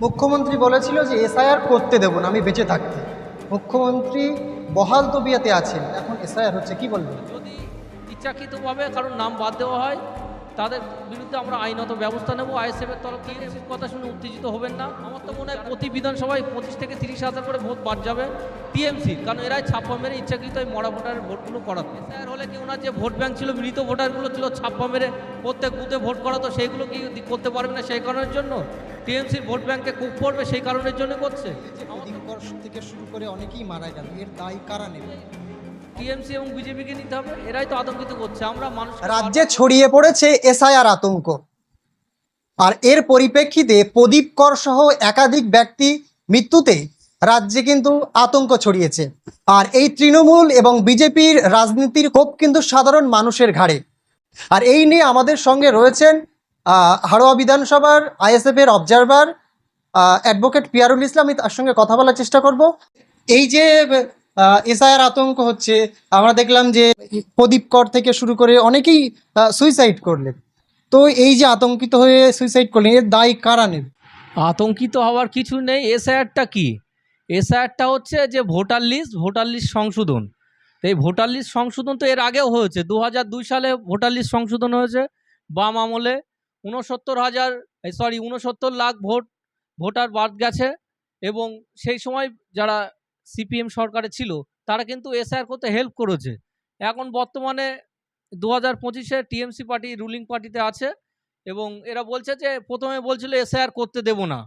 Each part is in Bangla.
মুখ্যমন্ত্রী বলেছিল যে এসআইআর করতে দেব না আমি বেঁচে থাকতে। মুখ্যমন্ত্রী বহাল তবিয়াতে আছেন, এখন এসআইআর হচ্ছে, কি বলবেন? যদি ইচ্ছাকৃতভাবে কারোর নাম বাদ দেওয়া হয় তাদের বিরুদ্ধে আমরা আইনত ব্যবস্থা নেব। আইএসএফ এর তরফ থেকে কথা শুনে উত্তেজিত হবেন না। আমার তো মনে হয় প্রতি বিধানসভায় 25 থেকে 30,000 করে ভোট বাদ যাবে টিএমসি, কারণ এরাই ছাপ্পা মেরে ইচ্ছাকৃত এই মরা ভোটারের ভোটগুলো করাতো। স্যার হলে কি ওনার যে ভোট ব্যাংক ছিল, মৃত ভোটারগুলো ছিল, ছাপ্পা মেরে প্রত্যেক বুথে ভোট করাতো, সেইগুলো কি করতে পারবে না? সেই কারণের জন্য টিএমসির ভোট ব্যাংকে কূপ পড়বে, সেই কারণের জন্য করছে। প্রদীপকর থেকে শুরু করে অনেকেই মারা গেল, এর দায় কারা নেবে? টিএমসি এবং বিজেপিকে নিতে হবে, এরাই তো আতঙ্কিত করছে। আমরা মানুষ রাজ্যে ছড়িয়ে পড়েছে এসআইআর আতঙ্ক, আর এর পরিপ্রেক্ষিতে প্রদীপ কর সহ একাধিক ব্যক্তি মৃত্যুতে রাজ্যে কিন্তু আতঙ্ক ছড়িয়েছে। আর এই তৃণমূল এবং বিজেপির রাজনীতির ক্ষোভ কিন্তু সাধারণ মানুষের ঘাড়ে। আর এই নিয়ে আমাদের সঙ্গে রয়েছেন হাড়োয়া বিধানসভার আইএসএফ এর অবজারভার অ্যাডভোকেট পিয়ারুল ইসলাম। আমি তার সঙ্গে কথা বলার চেষ্টা করব। এই যে এসআইআর আতঙ্ক হচ্ছে, আমরা দেখলাম যে প্রদীপ কর থেকে শুরু করে অনেকেই সুইসাইড করলেন, তো এই যে আতঙ্কিত হয়ে সুইসাইড করলেন, এর দায় কারা নেবে? আতঙ্কিত হওয়ার কিছু নেই। এসআইআরটা কি? এসআইআরটা হচ্ছে যে ভোটার লিস্ট সংশোধন। তো এই ভোটার লিস্ট সংশোধন তো এর আগেও হয়েছে, 2002 সালে ভোটার লিস্ট সংশোধন হয়েছে বাম আমলে। 69 লাখ ভোটার বাদ গেছে, এবং সেই সময় যারা সিপিএম সরকারে ছিল তারা কিন্তু এসআইআর করতে হেল্প করেছে। এখন বর্তমানে 2025-এ টিএমসি পার্টি রুলিং পার্টিতে আছে, এবং এরা বলছে যে প্রথমে বলছিল এসআইআর করতে দেব না,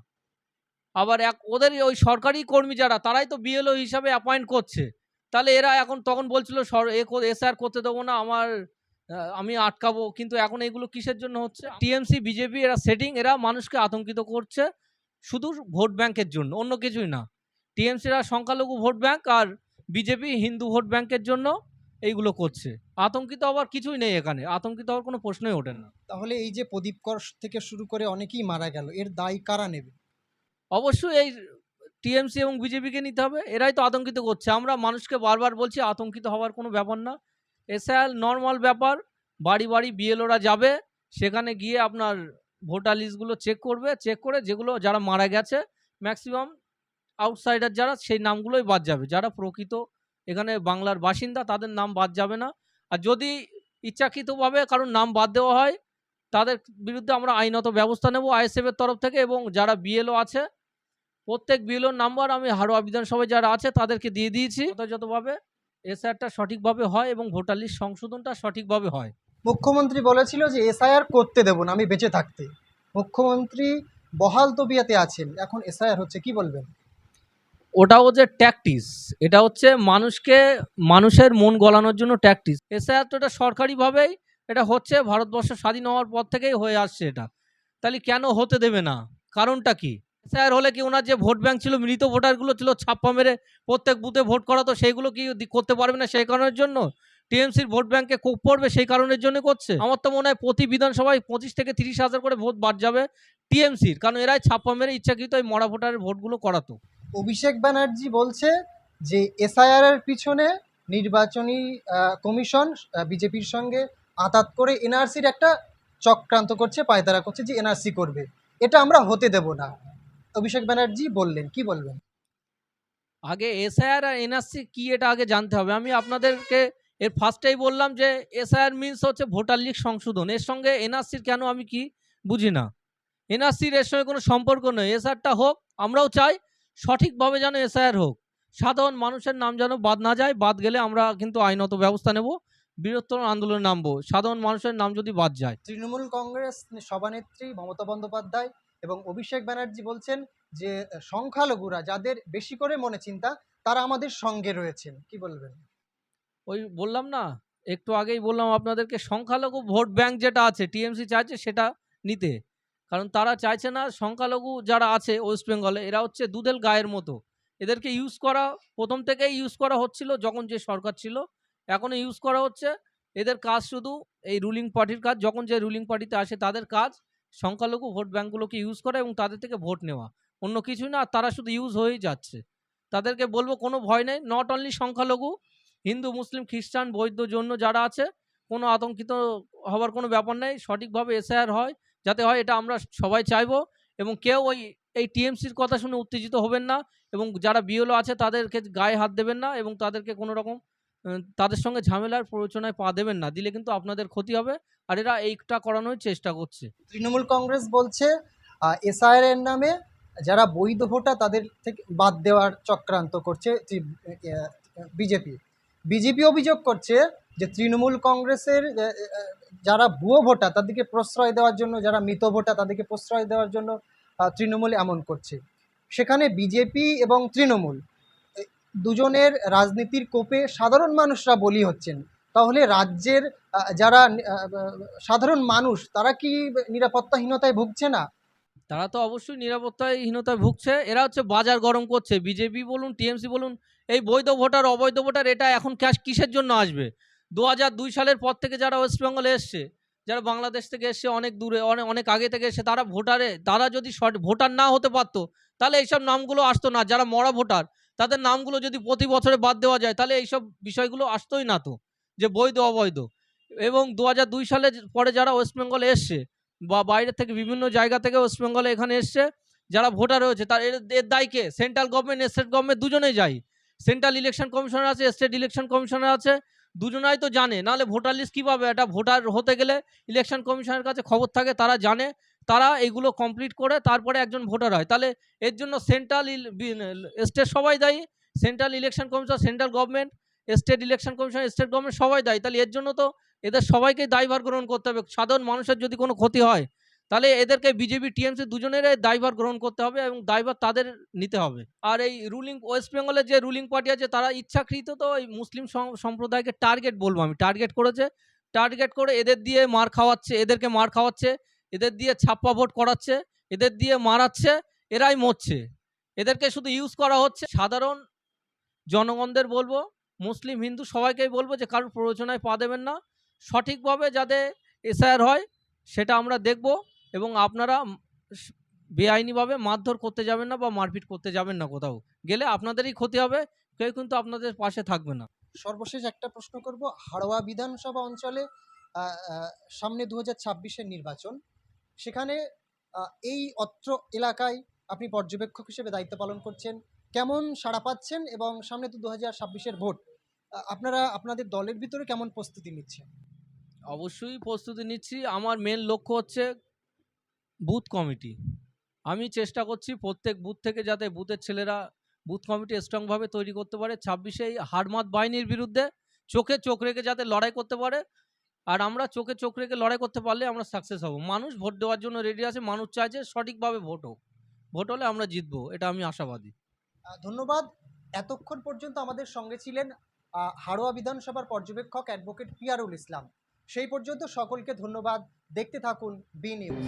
আবার ওদের ওই সরকারি কর্মী যারা, তারাই তো বিএলও হিসাবে অ্যাপয়েন্ট করছে। তাহলে এরা এখন তখন বলছিল এসআইআর করতে দেবো না, আমি আটকাবো, কিন্তু এখন এগুলো কিসের জন্য হচ্ছে? টিএমসি বিজেপি এরা সেটিং, এরা মানুষকে আতঙ্কিত করছে শুধু ভোট ব্যাংকের জন্য, অন্য কিছুই না। টিএমসিরা সংখ্যালঘু ভোট ব্যাংক, আর বিজেপি হিন্দু ভোট ব্যাংকের জন্য এইগুলো করছে। আতঙ্কিত হওয়ার কিছুই নেই এখানে, আতঙ্কিত হওয়ার কোনো প্রশ্নই ওঠে না। তাহলে এই যে প্রদীপ কর থেকে শুরু করে অনেকেই মারা গেল, এর দায় কারা নেবে? অবশ্যই এই টিএমসি এবং বিজেপিকে নিতে হবে, এরাই তো আতঙ্কিত করছে। আমরা মানুষকে বারবার বলছি আতঙ্কিত হওয়ার কোনো ব্যাপার না। এসআইআর নর্মাল ব্যাপার। বাড়ি বাড়ি বিএলওরা যাবে, সেখানে গিয়ে আপনার ভোটার লিস্টগুলো চেক করবে, চেক করে যেগুলো যারা মারা গেছে ম্যাক্সিমাম আউটসাইডার যারা, সেই নামগুলোই বাদ যাবে। যারা প্রকৃত এখানে বাংলার বাসিন্দা তাদের নাম বাদ যাবে না। আর যদি ইচ্ছাকৃতভাবে কারোর নাম বাদ দেওয়া হয় তাদের বিরুদ্ধে আমরা আইনত ব্যবস্থা নেব আইএসএফ এর তরফ থেকে, এবং যারা বিএলও আছে প্রত্যেক বিএলওর নাম্বার আমি হাড়োয়া বিধানসভায় যারা আছে তাদেরকে দিয়ে দিয়েছি। যথাযথভাবে এসআইআরটা সঠিকভাবে হয় এবং ভোটার লিস্ট সংশোধনটা সঠিকভাবে হয়। মুখ্যমন্ত্রী বলেছিল যে এসআইআর করতে দেব না আমি বেঁচে থাকতে। মুখ্যমন্ত্রী বহাল তবিয়াতে আছেন, এখন এসআইআর হচ্ছে, কি বলবেন? ওটা হচ্ছে ট্যাকটিস, এটা হচ্ছে মানুষের মন গলানোর জন্য ট্যাকটিস। এসআইআর তো এটা সরকারিভাবেই এটা হচ্ছে, ভারতবর্ষ স্বাধীন হওয়ার পর থেকেই হয়ে আসছে এটা। তাহলে কেন হতে দেবে না? কারণটা কি? এসআইআর হলে কি ওনার যে ভোট ব্যাংক ছিল, মৃত ভোটারগুলো ছিল, ছাপ্পা মেরে প্রত্যেক বুথে ভোট করাতো, সেইগুলো কি করতে পারবে না? সেই কারণের জন্য টিএমসির ভোট ব্যাংকে কোপ পড়বে, সেই কারণের জন্য করছে। আমার তো মনে হয় প্রতি বিধানসভায় 25 থেকে 30,000 করে ভোট বাদ যাবে টিএমসির, কারণ এরাই ছাপ্পা মেরে ইচ্ছাকৃত এই মরা ভোটারের ভোটগুলো করাতো। অভিষেক ব্যানার্জি বলছে যে এসআইআর এর পিছনে নির্বাচনী কমিশন বিজেপির সঙ্গে আঁতাত করে এনআরসির একটা চক্রান্ত করছে, পায়তারা করছে যে এনআরসি করবে, এটা আমরা হতে দেব না। অভিষেক ব্যানার্জি বললেন, কি বলবেন? আগে এসআইআর আর এনআরসি কি এটা আগে জানতে হবে। আমি আপনাদেরকে এর ফার্স্টেই বললাম যে এসআইআর মিনস হচ্ছে ভোটার লিস্ট সংশোধন, এর সঙ্গে এনআরসির কেন আমি কি বুঝি না। এনআরসির এর সঙ্গে কোনো সম্পর্ক নেই। এসআইআরটা হোক, আমরাও চাই সঠিকভাবে যেন এসআইআর হোক, সাধারণ মানুষের নাম যেন বাদ না যায়। বাদ গেলে আমরা কিন্তু আইনত ব্যবস্থা নেব, বৃহত্তর আন্দোলনে নামবো সাধারণ মানুষের নাম যদি বাদ যায়। তৃণমূল কংগ্রেস সভানেত্রী মমতা বন্দ্যোপাধ্যায় এবং অভিষেক ব্যানার্জি বলছেন যে সংখ্যালঘুরা যাদের বেশি করে মনে চিন্তা, তারা আমাদের সঙ্গে রয়েছেন, কি বলবেন? ওই বললাম না, একটু আগেই বললাম আপনাদেরকে, সংখ্যালঘু ভোট ব্যাংক যেটা আছে টিএমসি চাইছে সেটা নিতে, কারণ তারা চাইছে না সংখ্যালঘু যারা আছে ওয়েস্ট বেঙ্গলে, এরা হচ্ছে দুধেল গায়ের মতো, এদেরকে ইউজ করা প্রথম থেকেই ইউজ করা হচ্ছিল যখন যে সরকার ছিল, এখনও ইউজ করা হচ্ছে। এদের কাজ শুধু এই রুলিং পার্টির কাজ, যখন যে রুলিং পার্টিতে আসে তাদের কাজ সংখ্যালঘু ভোট ব্যাংকগুলোকে ইউজ করা এবং তাদের থেকে ভোট নেওয়া, অন্য কিছুই না। তারা শুধু ইউজ হয়েই যাচ্ছে। তাদেরকে বলবো কোনো ভয় নেই, নট অনলি সংখ্যালঘু, হিন্দু মুসলিম খ্রিস্টান বৌদ্ধ জন্য যারা আছে, কোনো আতঙ্কিত হওয়ার কোনো ব্যাপার নেই। সঠিকভাবে এসআইআর হয় যাতে হয়, এটা আমরা সবাই চাইবো, এবং কেউ ওই এই টিএমসির কথা শুনে উত্তেজিত হবেন না, এবং যারা বিএলও আছে তাদেরকে গায়ে হাত দেবেন না, এবং তাদেরকে কোনো রকম তাদের সঙ্গে ঝামেলার প্ররোচনায় পা দেবেন না, দিলে কিন্তু আপনাদের ক্ষতি হবে। আর এরা এইটা করানোর চেষ্টা করছে। তৃণমূল কংগ্রেস বলছে এসআইআর এর নামে যারা বৈধ ভোটার তাদের থেকে বাদ দেওয়ার চক্রান্ত করছে বিজেপি। বিজেপি অভিযোগ করছে যে তৃণমূল কংগ্রেসের যারা ভুয়ো ভোটার তাদেরকে প্রশ্রয় দেওয়ার জন্য, যারা মৃত ভোটার তাদেরকে প্রশ্রয় দেওয়ার জন্য তৃণমূল এমন করছে। সেখানে বিজেপি এবং তৃণমূল দুজনের রাজনীতির কোপে সাধারণ মানুষরা বলি হচ্ছেন। তাহলে রাজ্যের যারা সাধারণ মানুষ তারা কি নিরাপত্তাহীনতায় ভুগছে না? তারা তো অবশ্যই নিরাপত্তাহীনতায় ভুগছে। এরা হচ্ছে বাজার গরম করছে। বিজেপি বলুন, টিএমসি বলুন, এই বৈধ ভোটার, অবৈধ ভোটার এটা এখন কিসের জন্য আসবে? ২০০২ সালের পর থেকে যারা ওয়েস্ট বেঙ্গলে এসছে, যারা বাংলাদেশ থেকে এসছে, অনেক দূরে, অনেক আগে থেকে এসছে, তারা যদি ভোটার না হতে পারত, তাহলে এইসব নামগুলো আসতো না। যারা মরা ভোটার, তাদের নামগুলো যদি প্রতি বছরে বাদ দেওয়া যায়, তাহলে এইসব বিষয়গুলো আসতোই না তো, যে বৈধ অবৈধ। এবং ২০০২ সালে পরে যারা ওয়েস্ট বেঙ্গলে এসছে বা বাইরে থেকে বিভিন্ন জায়গা থেকে ওয়েস্ট বেঙ্গলে এখানে এসছে, যারা ভোটার হয়েছে, তার এর দায় কে? সেন্ট্রাল গভর্নমেন্ট, স্টেট গভর্নমেন্ট দুজনেই যায়। সেন্ট্রাল ইলেকশন কমিশনার আছে, স্টেট ইলেকশন কমিশনার আছে, দুজনাই তো জানে। নাহলে ভোটার লিস্ট কীভাবে? একটা ভোটার হতে গেলে ইলেকশন কমিশনের কাছে খবর থাকে, তারা জানে, তারা এইগুলো কমপ্লিট করে তারপরে একজন ভোটার হয়। তাহলে এর জন্য স্টেট সবাই দায়ী, central election commission central government, state election commission state government সবাই দায়ী। তাহলে এর জন্য তো এদের সবাইকেই দায়ভার গ্রহণ করতে হবে। সাধারণ মানুষের যদি কোনো ক্ষতি হয়, তাহলে এদেরকে বিজেপি টিএমসি দুজনেরই দায়ভার গ্রহণ করতে হবে, এবং দায়ভার তাদের নিতে হবে। আর এই ওয়েস্ট বেঙ্গলের যে রুলিং পার্টি আছে, তারা ইচ্ছাকৃত তো এই মুসলিম সম্প্রদায়কে টার্গেট বলবো আমি, টার্গেট করেছে। টার্গেট করে এদের দিয়ে মার খাওয়াচ্ছে, এদেরকে মার খাওয়াচ্ছে, এদের দিয়ে ছাপ্পা ভোট করাচ্ছে, এদের দিয়ে মারাচ্ছে, এরাই মরছে। এদেরকে শুধু ইউজ করা হচ্ছে। সাধারণ জনগণদের বলবো, মুসলিম হিন্দু সবাইকেই বলবো যে কারোর প্ররোচনায় পা দেবেন না। সঠিকভাবে যাতে এসআইআর হয় সেটা আমরা দেখব, এবং আপনারা বেআইনিভাবে মারধর করতে যাবেন না বা মারপিট করতে যাবেন না। কোথাও গেলে আপনাদেরই ক্ষতি হবে, কেউ কিন্তু আপনাদের পাশে থাকবে না। সর্বশেষ একটা প্রশ্ন করব, হাড়োয়া বিধানসভা অঞ্চলে সামনে 2026-এর নির্বাচন, সেখানে এই অত্র এলাকায় আপনি পর্যবেক্ষক হিসেবে দায়িত্ব পালন করছেন, কেমন সাড়া পাচ্ছেন? এবং সামনে তো 2026-এর ভোট, আপনারা আপনাদের দলের ভিতরে কেমন প্রস্তুতি নিচ্ছেন? অবশ্যই প্রস্তুতি নিচ্ছি। আমার মেন লক্ষ্য হচ্ছে বুথ কমিটি। আমি চেষ্টা করছি প্রত্যেক বুথ থেকে যাতে বুথের ছেলেরা বুথ কমিটি স্ট্রংভাবে তৈরি করতে পারে। 26-এ এই হারমাত বাহিনীর বিরুদ্ধে চোখে চোখ রেখে যাতে লড়াই করতে পারে। আর আমরা চোখে চোখ রেখে লড়াই করতে পারলে আমরা সাকসেস হব। মানুষ ভোট দেওয়ার জন্য রেডি আছে। মানুষ চাইছে সঠিকভাবে ভোট হোক। ভোট হলে আমরা জিতবো, এটা আমি আশাবাদী। ধন্যবাদ। এতক্ষণ পর্যন্ত আমাদের সঙ্গে ছিলেন হাড়োয়া বিধানসভার পর্যবেক্ষক অ্যাডভোকেট পিয়ারুল ইসলাম। সেই পর্যন্ত সকলকে ধন্যবাদ। দেখতে থাকুন বি নিউজ।